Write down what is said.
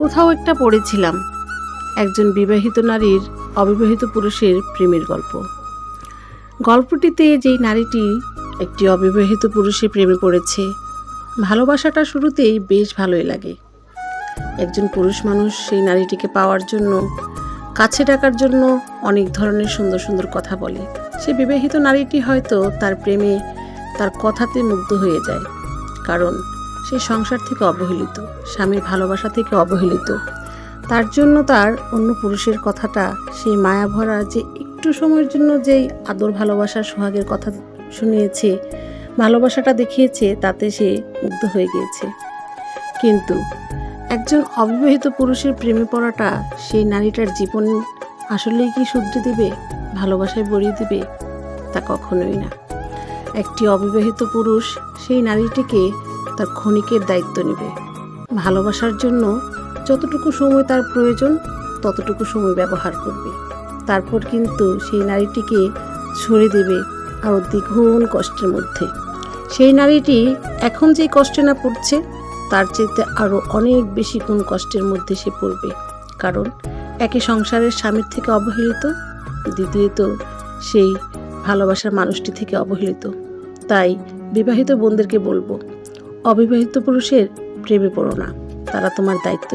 কোথাও একটা পড়েছিলাম একজন বিবাহিত নারীর অবিবাহিত পুরুষের প্রেমের গল্প। গল্পটিতে যেই নারীটি একটি অবিবাহিত পুরুষের প্রেমে পড়েছে, ভালোবাসাটা শুরুতেই বেশ ভালোই লাগে। একজন পুরুষ মানুষ সেই নারীটিকে পাওয়ার জন্য, কাছে ডাকার জন্য অনেক ধরনের সুন্দর সুন্দর কথা বলে। সে বিবাহিত নারীটি হয়তো তার প্রেমে, তার কথাতে মুগ্ধ হয়ে যায়, কারণ সে সংসার থেকে অবহেলিত, স্বামীর ভালোবাসা থেকে অবহেলিত। তার জন্য তার অন্য পুরুষের কথাটা, সেই মায়া ভরা যে একটু সময়ের জন্য যেই আদর ভালোবাসার সোহাগের কথা শুনিয়েছে, ভালোবাসাটা দেখিয়েছে, তাতে সে মুগ্ধ হয়ে গিয়েছে। কিন্তু একজন অবিবাহিত পুরুষের প্রেমে পড়াটা সেই নারীটার জীবন আসলেই কি শুধরে দেবে, ভালোবাসায় ভরিয়ে দেবে? তা কখনোই না। একটি অবিবাহিত পুরুষ সেই নারীটিকে তার ক্ষণিকের দায়িত্ব নেবে, ভালোবাসার জন্য যতটুকু সময় তার প্রয়োজন ততটুকু সময় ব্যবহার করবে। তারপর কিন্তু সেই নারীটিকে ছড়ে দেবে আরও দ্বিগুণ কষ্টের মধ্যে। সেই নারীটি এখন যে কষ্টে না পড়ছে, তার চাইতে আরও অনেক বেশি গুণ কষ্টের মধ্যে সে পড়বে। কারণ একে সংসারের স্বামীর থেকে অবহেলিত, দ্বিতীয়ত সেই ভালোবাসার মানুষটি থেকে অবহেলিত। তাই বিবাহিত বোনদেরকে বলবো, অবিবাহিত পুরুষের প্রেমে পড়ো না, তারা তোমার দায়িত্ব